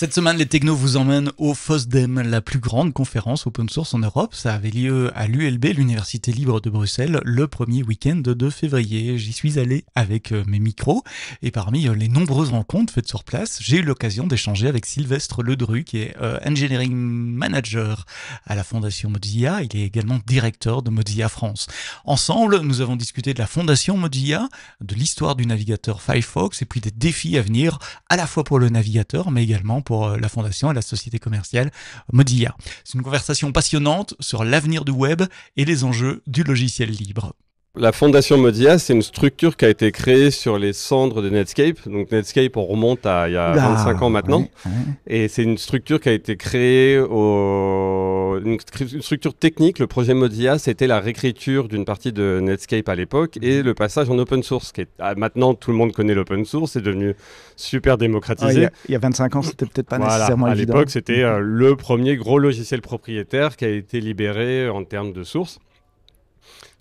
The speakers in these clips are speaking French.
Cette semaine, les technos vous emmènent au FOSDEM, la plus grande conférence open source en Europe. Ça avait lieu à l'ULB, l'Université libre de Bruxelles, le premier week-end de février. J'y suis allé avec mes micros et parmi les nombreuses rencontres faites sur place, j'ai eu l'occasion d'échanger avec Sylvestre Ledru, qui est Engineering Manager à la Fondation Mozilla. Il est également directeur de Mozilla France. Ensemble, nous avons discuté de la Fondation Mozilla, de l'histoire du navigateur Firefox et puis des défis à venir, à la fois pour le navigateur, mais également pour la Fondation et la société commerciale Mozilla. C'est une conversation passionnante sur l'avenir du web et les enjeux du logiciel libre. La Fondation Mozilla, c'est une structure qui a été créée sur les cendres de Netscape. Donc Netscape, on remonte à il y a 25 ans maintenant. Ouais. Et c'est une structure qui a été créée, une structure technique. Le projet Mozilla, c'était la réécriture d'une partie de Netscape à l'époque et le passage en open source. Maintenant, tout le monde connaît l'open source, c'est devenu super démocratisé. Il y a 25 ans, c'était peut-être pas nécessairement évident. À l'époque, c'était le premier gros logiciel propriétaire qui a été libéré en termes de sources.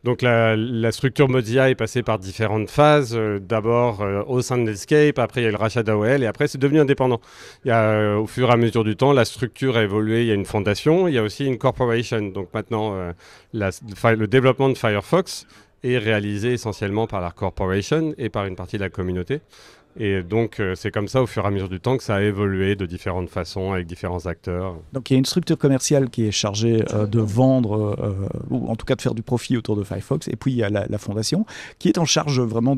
Donc la structure Mozilla est passée par différentes phases, d'abord au sein de Netscape, après il y a eu le rachat d'AOL et après c'est devenu indépendant. Au fur et à mesure du temps, la structure a évolué, il y a une fondation, il y a aussi une corporation. Donc maintenant, le développement de Firefox est réalisé essentiellement par la corporation et par une partie de la communauté. Et donc, c'est comme ça, au fur et à mesure du temps, que ça a évolué de différentes façons, avec différents acteurs. Donc, il y a une structure commerciale qui est chargée de vendre, ou en tout cas de faire du profit autour de Firefox. Et puis, il y a la fondation, qui est en charge vraiment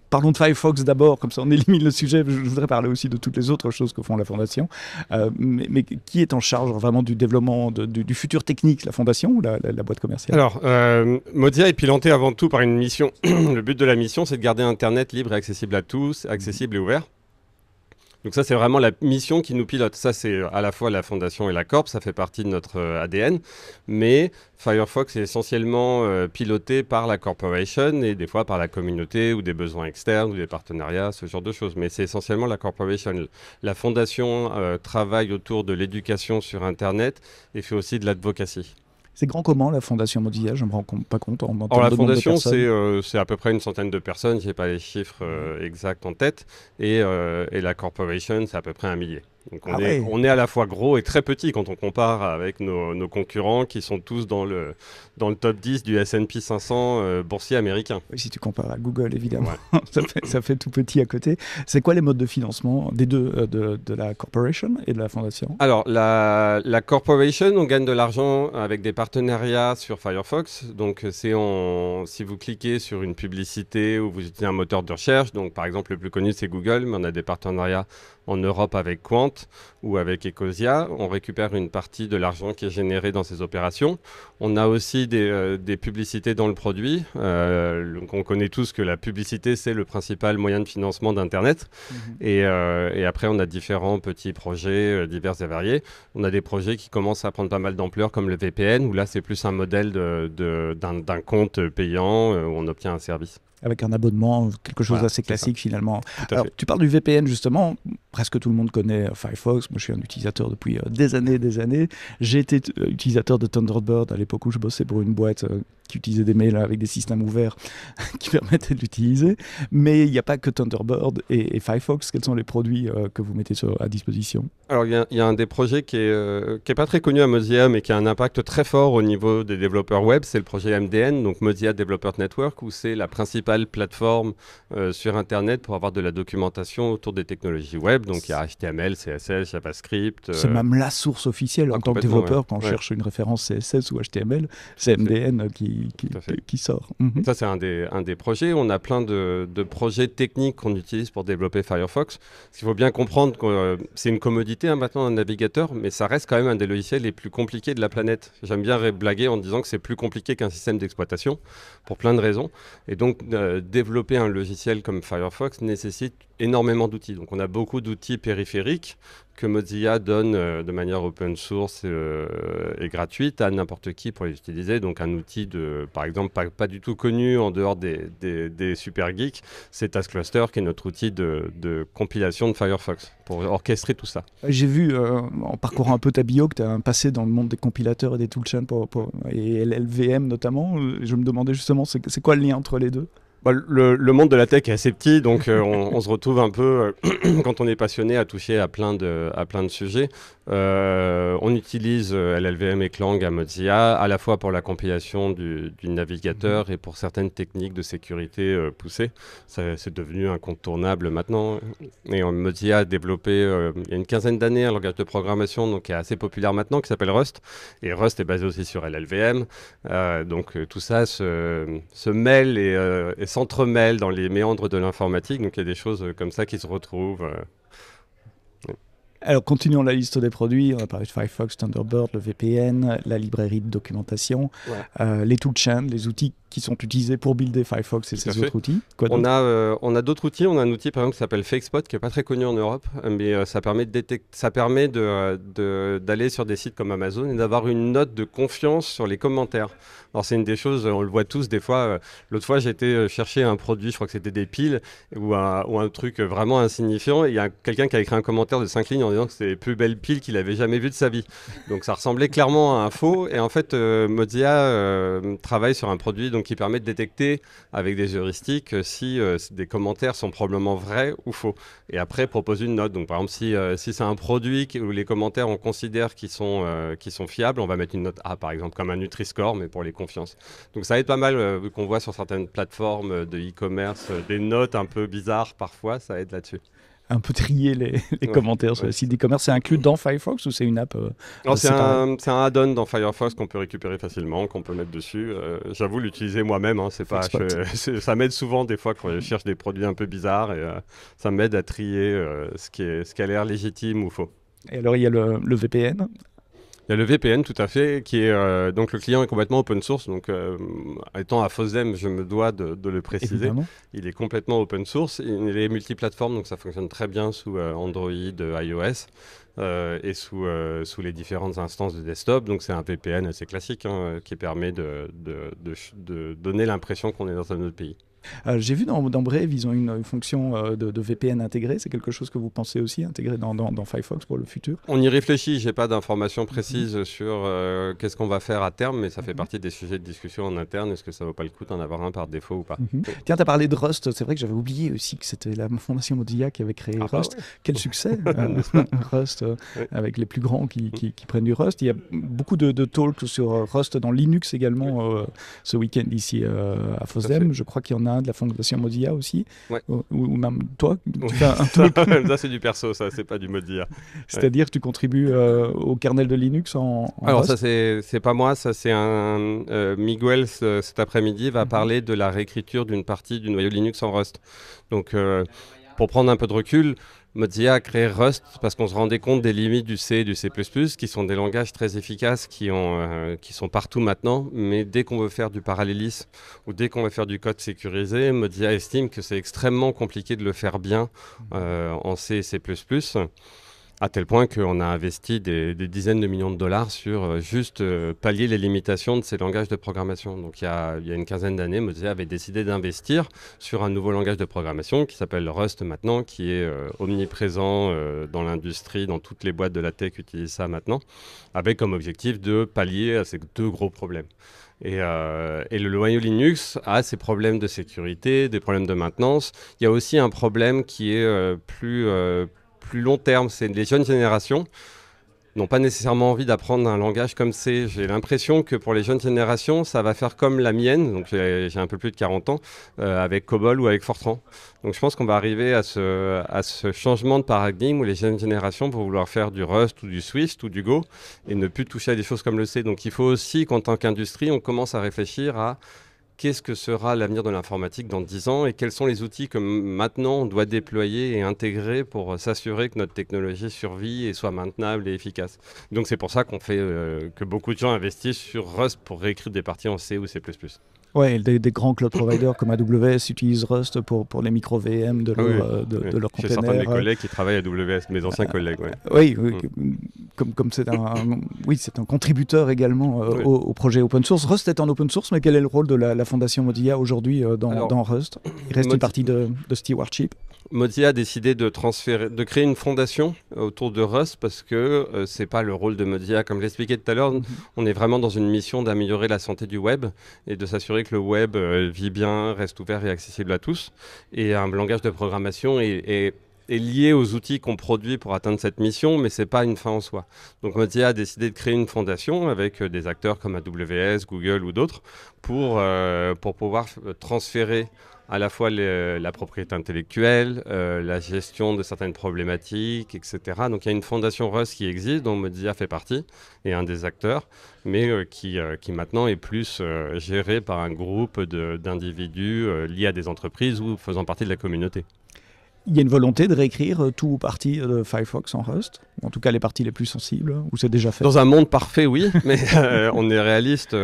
Parlons de Firefox d'abord, comme ça on élimine le sujet. Je voudrais parler aussi de toutes les autres choses que font la fondation. Mais qui est en charge vraiment du développement du futur technique, la fondation ou la boîte commerciale? Alors, Mozilla est piloté avant tout par une mission. Le but de la mission, c'est de garder Internet libre et accessible à tous, accessible et ouvert. Donc ça, c'est vraiment la mission qui nous pilote. Ça, c'est à la fois la fondation et la corp, ça fait partie de notre ADN. Mais Firefox est essentiellement piloté par la corporation et des fois par la communauté ou des besoins externes ou des partenariats, ce genre de choses. Mais c'est essentiellement la corporation. La fondation travaille autour de l'éducation sur Internet et fait aussi de l'advocacy. C'est grand comment la Fondation Mozilla? Je ne me rends pas compte. Alors, la Fondation, c'est à peu près une centaine de personnes. Je n'ai pas les chiffres exacts en tête. Et la Corporation, c'est à peu près 1 millier. Donc on est à la fois gros et très petit quand on compare avec nos concurrents qui sont tous dans le top 10 du S&P 500 boursier américain. Oui, si tu compares à Google, évidemment. Ouais. ça fait tout petit à côté. C'est quoi les modes de financement des deux, de la corporation et de la fondation? Alors, la corporation, on gagne de l'argent avec des partenariats sur Firefox. Donc, si vous cliquez sur une publicité ou vous utilisez un moteur de recherche, donc par exemple le plus connu c'est Google, mais on a des partenariats en Europe avec Quant ou avec Ecosia, on récupère une partie de l'argent qui est généré dans ces opérations. On a aussi des publicités dans le produit. Donc on connaît tous que la publicité, c'est le principal moyen de financement d'Internet. Et après, on a différents petits projets divers et variés. On a des projets qui commencent à prendre pas mal d'ampleur, comme le VPN, où là, c'est plus un modèle d'un compte payant où on obtient un service. Avec un abonnement, quelque chose d'assez classique finalement. Alors, tu parles du VPN justement, presque tout le monde connaît Firefox, moi je suis un utilisateur depuis des années. J'ai été utilisateur de Thunderbird à l'époque où je bossais pour une boîte qui utilisait des mails avec des systèmes ouverts qui permettaient de l'utiliser. Mais il n'y a pas que Thunderbird et Firefox. Quels sont les produits que vous mettez à disposition? Alors il y a un des projets qui est pas très connu à Mozilla, mais qui a un impact très fort au niveau des développeurs web, c'est le projet MDN, donc Mozilla Developer Network, où c'est la principale plateforme sur Internet pour avoir de la documentation autour des technologies web. Donc il y a HTML, CSS, JavaScript. C'est même la source officielle en tant que développeur quand on cherche une référence CSS ou HTML, c'est MDN qui sort. Ça c'est un des projets. On a plein de projets techniques qu'on utilise pour développer Firefox. Ce qu'il faut bien comprendre, c'est une commodité maintenant un navigateur, mais ça reste quand même un des logiciels les plus compliqués de la planète. J'aime bien blaguer en disant que c'est plus compliqué qu'un système d'exploitation pour plein de raisons. Et donc développer un logiciel comme Firefox nécessite énormément d'outils. Donc on a beaucoup d'outils périphériques que Mozilla donne de manière open source et gratuite à n'importe qui pour les utiliser. Donc un outil par exemple pas du tout connu en dehors des super geeks, c'est TaskCluster qui est notre outil de compilation de Firefox pour orchestrer tout ça. J'ai vu en parcourant un peu ta bio que tu as un passé dans le monde des compilateurs et des toolchains et LLVM notamment. Je me demandais justement c'est quoi le lien entre les deux? Le monde de la tech est assez petit, donc on se retrouve un peu, quand on est passionné, à toucher à plein de sujets. On utilise LLVM et Clang à Mozilla, à la fois pour la compilation du navigateur et pour certaines techniques de sécurité poussées. C'est devenu incontournable maintenant. Et Mozilla a développé, il y a une quinzaine d'années, un langage de programmation donc, qui est assez populaire maintenant, qui s'appelle Rust. Et Rust est basé aussi sur LLVM. Donc tout ça se mêle et s'entremêlent dans les méandres de l'informatique. Donc il y a des choses comme ça qui se retrouvent. Alors, continuons la liste des produits. On a parlé de Firefox, Thunderbird, le VPN, la librairie de documentation, les toolchains, les outils qui sont utilisés pour builder Firefox et ses autres outils. On a d'autres outils. On a un outil, par exemple, qui s'appelle FakeSpot, qui n'est pas très connu en Europe, mais ça permet d'aller sur des sites comme Amazon et d'avoir une note de confiance sur les commentaires. Alors, c'est une des choses, on le voit tous des fois. L'autre fois, j'ai été chercher un produit, je crois que c'était des piles, ou un truc vraiment insignifiant. Il y a quelqu'un qui a écrit un commentaire de 5 lignes en disant que c'était les plus belles piles qu'il avait jamais vues de sa vie. Donc, ça ressemblait clairement à un faux. Et en fait, Mozilla travaille sur un produit qui permet de détecter avec des heuristiques si des commentaires sont probablement vrais ou faux. Et après, propose une note. Donc, par exemple, si c'est un produit où les commentaires, on considère qu'ils sont fiables, on va mettre une note A, par exemple, comme un Nutri-Score, mais pour les confiances. Donc, ça aide pas mal, vu qu'on voit sur certaines plateformes de e-commerce des notes un peu bizarres parfois, ça aide là-dessus. Un peu trier les commentaires sur le site d'e-commerce. C'est inclus dans Firefox ou c'est une app c'est un add-on dans Firefox qu'on peut récupérer facilement, qu'on peut mettre dessus. J'avoue l'utiliser moi-même. Ça m'aide souvent des fois quand je cherche des produits un peu bizarres et ça m'aide à trier ce qui a l'air légitime ou faux. Et alors il y a le VPN. Il y a le VPN, tout à fait, qui est donc le client est complètement open source. Donc, étant à FOSDEM, je me dois de le préciser. Évidemment. Il est complètement open source. Il est multiplateforme, donc ça fonctionne très bien sous Android, iOS et sous les différentes instances de desktop. Donc, c'est un VPN assez classique qui permet de donner l'impression qu'on est dans un autre pays. J'ai vu dans Brave, ils ont une fonction de VPN intégrée. C'est quelque chose que vous pensez aussi intégrer dans Firefox pour le futur? On y réfléchit. Je n'ai pas d'informations précises sur qu'est-ce qu'on va faire à terme, mais ça fait partie des sujets de discussion en interne. Est-ce que ça ne vaut pas le coup d'en avoir un par défaut ou pas? Tiens, tu as parlé de Rust. C'est vrai que j'avais oublié aussi que c'était la fondation Mozilla qui avait créé Rust. Ouais. Quel succès Rust, avec les plus grands qui prennent du Rust. Il y a beaucoup de talks sur Rust dans Linux également ce week-end ici à FOSDEM. Je crois qu'il y en a de la fondation Mozilla aussi, ou même toi, tu fais un talk. Ça c'est du perso, ça c'est pas du Mozilla. C'est-à-dire que tu contribues au kernel de Linux en Alors Rust? Ça c'est pas moi, ça c'est un Miguel cet après-midi va parler de la réécriture d'une partie du noyau Linux en Rust. Donc pour prendre un peu de recul, Mozilla a créé Rust parce qu'on se rendait compte des limites du C et du C++, qui sont des langages très efficaces, qui sont partout maintenant. Mais dès qu'on veut faire du parallélisme ou dès qu'on veut faire du code sécurisé, Mozilla estime que c'est extrêmement compliqué de le faire bien en C et C++. À tel point qu'on a investi des dizaines de millions de dollars sur juste pallier les limitations de ces langages de programmation. Donc il y a une quinzaine d'années, Mozilla avait décidé d'investir sur un nouveau langage de programmation qui s'appelle Rust maintenant, qui est omniprésent dans l'industrie, dans toutes les boîtes de la tech utilisent ça maintenant, avec comme objectif de pallier à ces deux gros problèmes. Et le noyau Linux a ses problèmes de sécurité, des problèmes de maintenance. Il y a aussi un problème qui est plus long terme, c'est les jeunes générations n'ont pas nécessairement envie d'apprendre un langage comme C. J'ai l'impression que pour les jeunes générations, ça va faire comme la mienne, donc j'ai un peu plus de 40 ans, avec COBOL ou avec Fortran. Donc je pense qu'on va arriver à ce changement de paradigme où les jeunes générations vont vouloir faire du Rust ou du Swift ou du Go et ne plus toucher à des choses comme le C. Donc il faut aussi qu'en tant qu'industrie, on commence à réfléchir à qu'est-ce que sera l'avenir de l'informatique dans 10 ans et quels sont les outils que maintenant on doit déployer et intégrer pour s'assurer que notre technologie survit et soit maintenable et efficace. Donc c'est pour ça qu'on fait que beaucoup de gens investissent sur Rust pour réécrire des parties en C ou C++. Ouais, des grands cloud providers comme AWS utilisent Rust pour les micro-VM de leur container. J'ai certains de mes collègues qui travaillent à AWS, mes anciens collègues. Oui, comme c'est un contributeur également au projet open source. Rust est en open source, mais quel est le rôle de la fondation Mozilla aujourd'hui dans Rust? Il reste une partie de stewardship. Mozilla a décidé de créer une fondation autour de Rust parce que c'est pas le rôle de Mozilla. Comme je l'expliquais tout à l'heure, on est vraiment dans une mission d'améliorer la santé du web et de s'assurer que le web vit bien, reste ouvert et accessible à tous. Et un langage de programmation est lié aux outils qu'on produit pour atteindre cette mission, mais c'est pas une fin en soi. Donc Mozilla a décidé de créer une fondation avec des acteurs comme AWS, Google ou d'autres pour pouvoir transférer à la fois la propriété intellectuelle, la gestion de certaines problématiques, etc. Donc il y a une fondation Rust qui existe, dont Mozilla fait partie, et un des acteurs, mais qui maintenant est plus gérée par un groupe d'individus liés à des entreprises ou faisant partie de la communauté. Il y a une volonté de réécrire tout ou partie de Firefox en Rust, ou en tout cas les parties les plus sensibles, ou c'est déjà fait? Dans un monde parfait, oui, mais on est réaliste.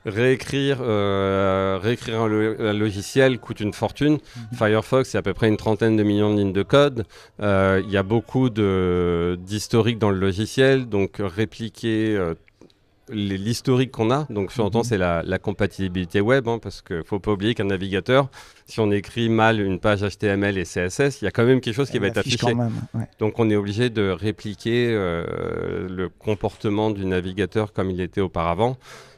Réécrire un logiciel coûte une fortune. Firefox, c'est à peu près une 30aine de millions de lignes de code. Il y a beaucoup d'historique dans le logiciel, donc répliquer l'historique qu'on a, donc j'entends c'est la compatibilité web, parce qu'il ne faut pas oublier qu'un navigateur, si on écrit mal une page HTML et CSS, il y a quand même quelque chose qui va être affiché. Donc on est obligé de répliquer le comportement du navigateur comme il était auparavant.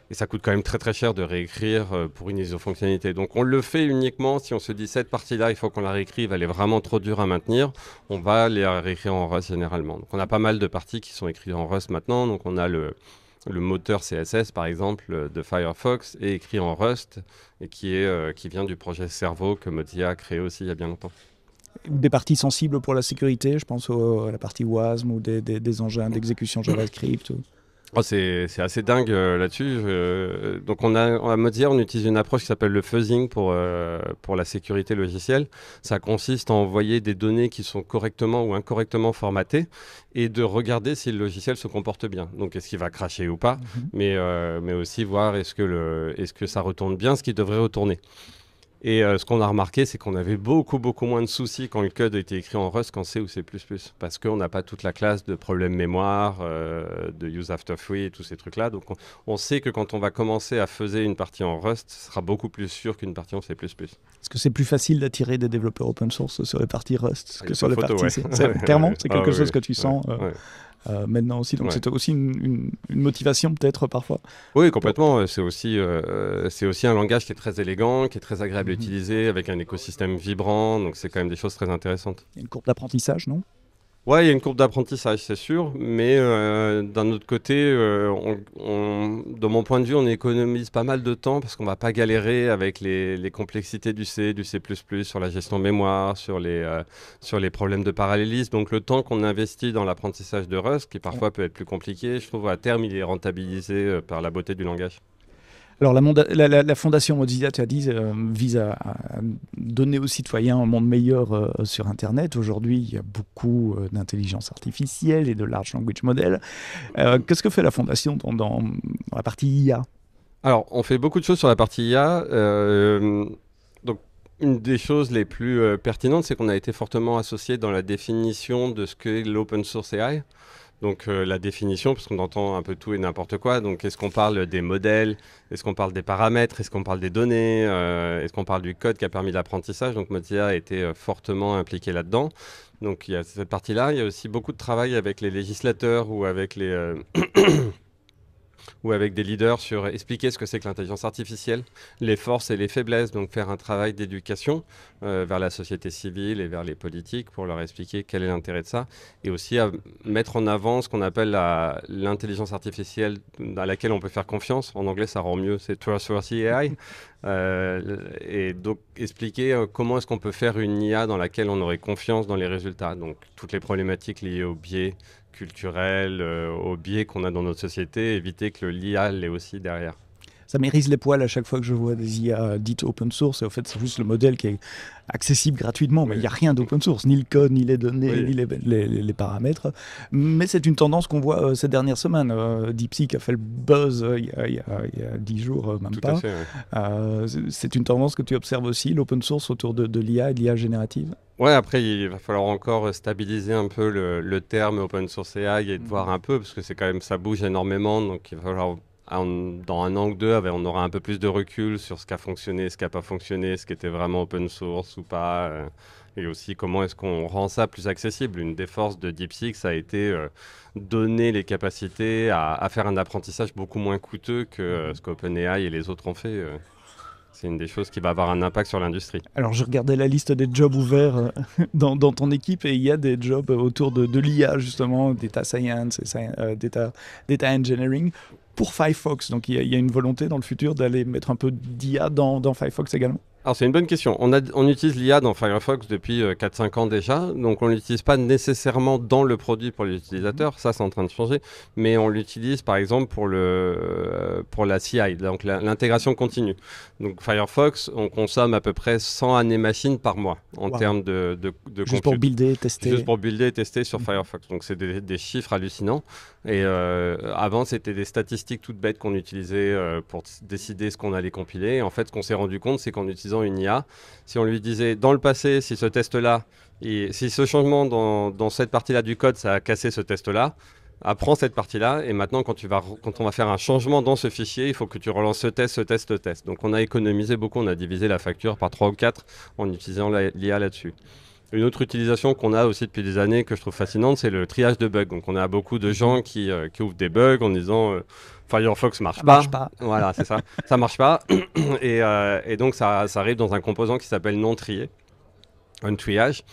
Et ça coûte quand même très très cher de réécrire pour une iso-fonctionnalité. Donc on le fait uniquement si on se dit cette partie-là, il faut qu'on la réécrive, elle est vraiment trop dure à maintenir. On va les réécrire en Rust généralement. Donc on a pas mal de parties qui sont écrites en Rust maintenant. Donc on a le moteur CSS, par exemple, de Firefox est écrit en Rust et qui vient du projet Cerveau que Mozilla a créé aussi il y a bien longtemps. Des parties sensibles pour la sécurité, je pense à la partie WASM ou des engins d'exécution JavaScript. Oh, c'est assez dingue là-dessus. Donc à Mozilla, on utilise une approche qui s'appelle le fuzzing pour la sécurité logicielle. Ça consiste à envoyer des données qui sont correctement ou incorrectement formatées et de regarder si le logiciel se comporte bien. Donc est-ce qu'il va cracher ou pas, mais aussi voir est-ce que ça retourne bien ce qu'il devrait retourner. Et ce qu'on a remarqué, c'est qu'on avait beaucoup moins de soucis quand le code a été écrit en Rust qu'en C ou C++, parce qu'on n'a pas toute la classe de problèmes mémoire, de use after free et tous ces trucs-là. Donc on sait que quand on va commencer à fuzzer une partie en Rust, ce sera beaucoup plus sûr qu'une partie en C++. Est-ce que c'est plus facile d'attirer des développeurs open source sur les parties Rust que sur les parties C? Ouais. Clairement, c'est quelque chose que tu sens maintenant aussi. Donc c'est aussi une motivation peut-être parfois. Oui, complètement. C'est aussi un langage qui est très élégant, qui est très agréable à utiliser, avec un écosystème vibrant. Donc c'est quand même des choses très intéressantes. Il y a une courbe d'apprentissage, non? Ouais, il y a une courbe d'apprentissage, c'est sûr, mais d'un autre côté, de mon point de vue, on économise pas mal de temps parce qu'on va pas galérer avec les complexités du C, du C++, sur la gestion mémoire, sur les problèmes de parallélisme. Donc le temps qu'on investit dans l'apprentissage de Rust, qui parfois peut être plus compliqué, je trouve à terme, il est rentabilisé par la beauté du langage. Alors la fondation Mozilla, tu as dit, vise à donner aux citoyens un monde meilleur sur Internet. Aujourd'hui, il y a beaucoup d'intelligence artificielle et de large language model. Qu'est-ce que fait la fondation dans la partie IA? Alors, on fait beaucoup de choses sur la partie IA. Donc, une des choses les plus pertinentes, c'est qu'on a été fortement associé dans la définition de ce qu'est l'open source AI. Donc la définition, parce qu'on entend un peu tout et n'importe quoi. Donc est-ce qu'on parle des modèles? Est-ce qu'on parle des paramètres? Est-ce qu'on parle des données? Est-ce qu'on parle du code qui a permis l'apprentissage? Donc Mozilla a été fortement impliqué là-dedans. Donc il y a cette partie-là. Il y a aussi beaucoup de travail avec les législateurs ou avec ou avec des leaders sur expliquer ce que c'est que l'intelligence artificielle, les forces et les faiblesses, donc faire un travail d'éducation vers la société civile et vers les politiques pour leur expliquer quel est l'intérêt de ça, et aussi à mettre en avant ce qu'on appelle l'intelligence artificielle à laquelle on peut faire confiance. En anglais, ça rend mieux, c'est Trustworthy AI. Et donc expliquer comment est-ce qu'on peut faire une IA dans laquelle on aurait confiance dans les résultats. Donc toutes les problématiques liées au biais culturel, au biais qu'on a dans notre société, éviter que l'IA l'ait aussi derrière. Ça m'érisse les poils à chaque fois que je vois des IA dites open source. Et au fait, c'est juste le modèle qui est accessible gratuitement. Mais il n'y a rien d'open source, ni le code, ni les données, ni les paramètres. Mais c'est une tendance qu'on voit ces dernières semaines. DeepSeek a fait le buzz il y a 10 jours, même Tout pas. À fait, c'est une tendance que tu observes aussi, l'open source autour de l'IA et de l'IA générative? Ouais, après, il va falloir encore stabiliser un peu le terme open source AI et de voir un peu, parce que c'est quand même, ça bouge énormément. Donc, il va falloir dans un an ou deux, on aura un peu plus de recul sur ce qui a fonctionné, ce qui n'a pas fonctionné, ce qui était vraiment open source ou pas. Et aussi, comment est-ce qu'on rend ça plus accessible. Une des forces de DeepSeek, ça a été donner les capacités à faire un apprentissage beaucoup moins coûteux que ce qu'OpenAI et les autres ont fait. C'est une des choses qui va avoir un impact sur l'industrie. Alors, je regardais la liste des jobs ouverts dans ton équipe et il y a des jobs autour de l'IA, justement, data science, data engineering, pour Firefox. Donc, il y a une volonté dans le futur d'aller mettre un peu d'IA dans Firefox également. Alors c'est une bonne question. On utilise l'IA dans Firefox depuis 4-5 ans déjà, donc on ne l'utilise pas nécessairement dans le produit pour les utilisateurs, ça c'est en train de changer, mais on l'utilise par exemple pour la CI, donc l'intégration continue. Donc Firefox, on consomme à peu près 100 années machines par mois en termes de Juste compute. pour builder, tester. Juste pour builder et tester sur Firefox. Donc c'est des chiffres hallucinants. Et avant c'était des statistiques toutes bêtes qu'on utilisait pour décider ce qu'on allait compiler. Et en fait ce qu'on s'est rendu compte c'est qu'en utilisant une IA, si on lui disait dans le passé, si ce test-là, si ce changement dans cette partie-là du code, ça a cassé ce test-là, apprends cette partie-là et maintenant quand on va faire un changement dans ce fichier, il faut que tu relances ce test. Donc on a économisé beaucoup, on a divisé la facture par 3 ou 4 en utilisant l'IA là-dessus. Une autre utilisation qu'on a aussi depuis des années que je trouve fascinante, c'est le triage de bugs. Donc on a beaucoup de gens qui ouvrent des bugs en disant Firefox marche pas. Voilà, c'est ça. Ça marche pas. Et donc ça arrive dans un composant qui s'appelle non trié, un triage.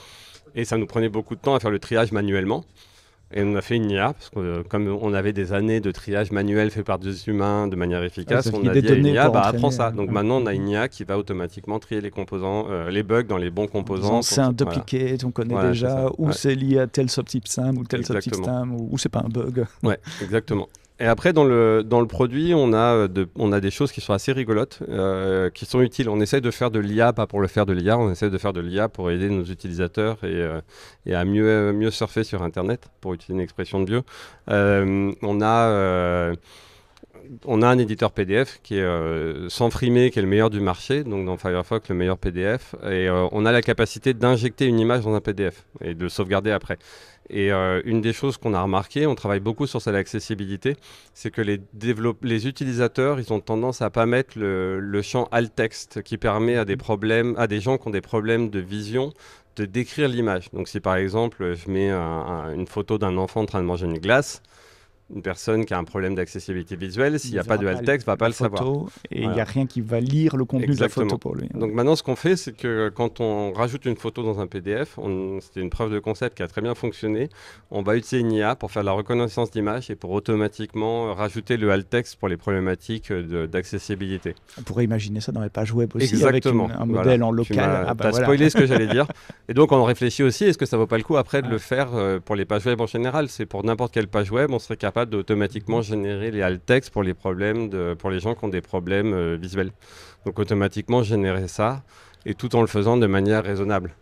Et ça nous prenait beaucoup de temps à faire le triage manuellement. Et on a fait une IA, parce que comme on avait des années de triage manuel fait par des humains de manière efficace, on a dit à une IA, apprends ça. Donc maintenant, on a une IA qui va automatiquement trier les composants, les bugs dans les bons composants. C'est un duplicate, on connaît déjà, ou c'est lié à tel subsystem, ou tel subsystem, ou c'est pas un bug. Ouais, exactement. Et après, dans le produit, on a des choses qui sont assez rigolotes, qui sont utiles. On essaie de faire de l'IA, pas pour le faire de l'IA, on essaie de faire de l'IA pour aider nos utilisateurs et à mieux surfer sur Internet, pour utiliser une expression de vieux. On a un éditeur PDF qui est sans frimer, qui est le meilleur du marché, donc dans Firefox, le meilleur PDF. Et on a la capacité d'injecter une image dans un PDF et de sauvegarder après. Et une des choses qu'on a remarqué, on travaille beaucoup sur l'accessibilité, c'est que les utilisateurs, ils ont tendance à pas mettre le champ alt text qui permet à des gens qui ont des problèmes de vision de décrire l'image. Donc si par exemple je mets une photo d'un enfant en train de manger une glace, une personne qui a un problème d'accessibilité visuelle, s'il n'y a pas de alt text, ne va pas le savoir. Et il n'y a rien qui va lire le contenu de la photo pour lui. Donc maintenant, ce qu'on fait, c'est que quand on rajoute une photo dans un PDF, c'était une preuve de concept qui a très bien fonctionné, on va utiliser une IA pour faire de la reconnaissance d'image et pour automatiquement rajouter le alt text pour les problématiques d'accessibilité. On pourrait imaginer ça dans les pages web aussi, exactement. Avec un modèle en local. Tu as spoilé ce que j'allais dire. Et donc, on réfléchit aussi, est-ce que ça ne vaut pas le coup après de le faire pour les pages web en général? C'est pour n'importe quelle page web, on serait capable d'automatiquement générer les alt text pour les gens qui ont des problèmes visuels. Donc automatiquement générer ça et tout en le faisant de manière raisonnable,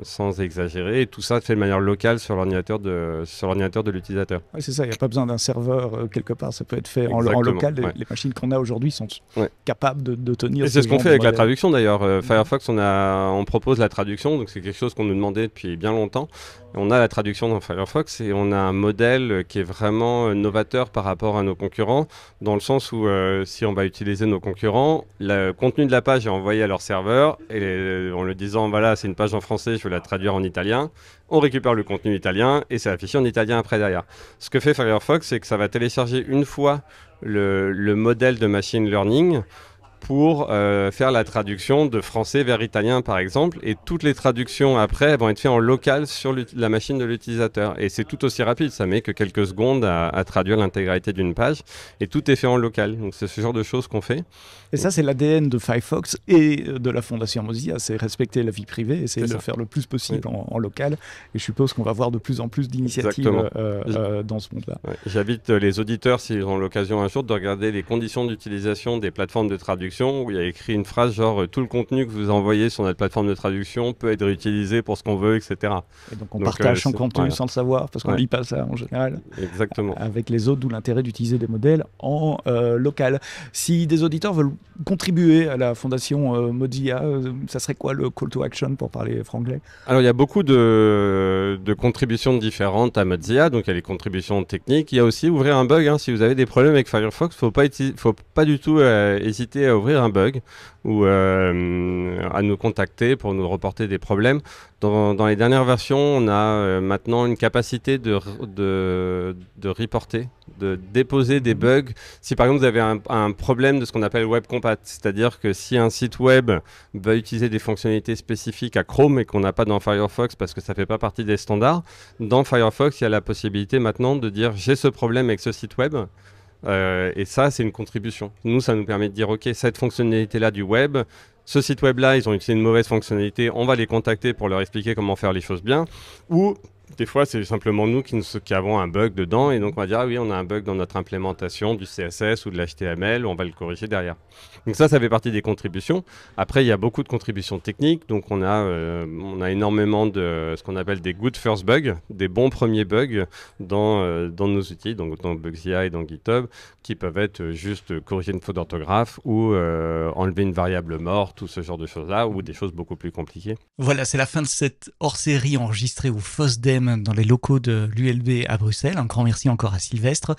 sans exagérer. Et tout ça fait de manière locale sur l'ordinateur de l'utilisateur. Oui, c'est ça, il n'y a pas besoin d'un serveur quelque part, ça peut être fait en local. Les machines qu'on a aujourd'hui sont capables de tenir. Et c'est ce qu'on fait avec la traduction d'ailleurs. Firefox, on propose la traduction, donc c'est quelque chose qu'on nous demandait depuis bien longtemps. On a la traduction dans Firefox et on a un modèle qui est vraiment novateur par rapport à nos concurrents, dans le sens où si on va utiliser nos concurrents, le contenu de la page est envoyé à leur serveur et en le disant voilà c'est une page en français, je veux la traduire en italien, on récupère le contenu italien et c'est affiché en italien après derrière. Ce que fait Firefox, c'est que ça va télécharger une fois le modèle de machine learning pour faire la traduction de français vers italien par exemple, et toutes les traductions après vont être faites en local sur la machine de l'utilisateur et c'est tout aussi rapide, ça met que quelques secondes à traduire l'intégralité d'une page et tout est fait en local, donc c'est ce genre de choses qu'on fait. Et ça c'est l'ADN de Firefox et de la Fondation Mozilla, c'est respecter la vie privée, essayer de le faire le plus possible en local, et je suppose qu'on va voir de plus en plus d'initiatives dans ce monde-là. Ouais. J'invite les auditeurs, s'ils ont l'occasion un jour, de regarder les conditions d'utilisation des plateformes de traduction traduction où il y a écrit une phrase genre tout le contenu que vous envoyez sur notre plateforme de traduction peut être réutilisé pour ce qu'on veut, etc. Et donc on partage son contenu sans le savoir parce qu'on ne lit pas ça en général. Exactement. Avec les autres, d'où l'intérêt d'utiliser des modèles en local. Si des auditeurs veulent contribuer à la fondation Mozilla, ça serait quoi le call to action pour parler franglais? Alors il y a beaucoup de contributions différentes à Mozilla, donc il y a les contributions techniques, il y a aussi ouvrir un bug, si vous avez des problèmes avec Firefox, faut pas du tout hésiter à ouvrir un bug ou à nous contacter pour nous reporter des problèmes. Dans les dernières versions, on a maintenant une capacité de reporter, de déposer des bugs. Si par exemple vous avez un problème de ce qu'on appelle web compat, c'est-à-dire que si un site web va utiliser des fonctionnalités spécifiques à Chrome et qu'on n'a pas dans Firefox parce que ça ne fait pas partie des standards, dans Firefox, il y a la possibilité maintenant de dire j'ai ce problème avec ce site web. Et ça, c'est une contribution. Nous, ça nous permet de dire, OK, cette fonctionnalité-là du web, ce site web-là, ils ont utilisé une mauvaise fonctionnalité, on va les contacter pour leur expliquer comment faire les choses bien. Ou des fois, c'est simplement nous qui avons un bug dedans, et donc on va dire, ah oui, on a un bug dans notre implémentation du CSS ou de l'HTML, on va le corriger derrière. Donc ça fait partie des contributions. Après, il y a beaucoup de contributions techniques, donc on a énormément de ce qu'on appelle des good first bugs, des bons premiers bugs dans nos outils, donc dans Bugzilla et dans GitHub, qui peuvent être juste corriger une faute d'orthographe ou enlever une variable morte ou ce genre de choses-là, ou des choses beaucoup plus compliquées. Voilà, c'est la fin de cette hors-série enregistrée au FOSDEM dans les locaux de l'ULB à Bruxelles. Un grand merci encore à Sylvestre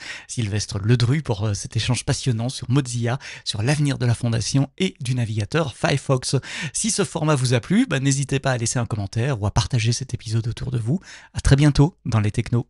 Ledru pour cet échange passionnant sur Mozilla, sur l'avenir de la fondation et du navigateur Firefox. Si ce format vous a plu, n'hésitez pas à laisser un commentaire ou à partager cet épisode autour de vous. À très bientôt dans les technos.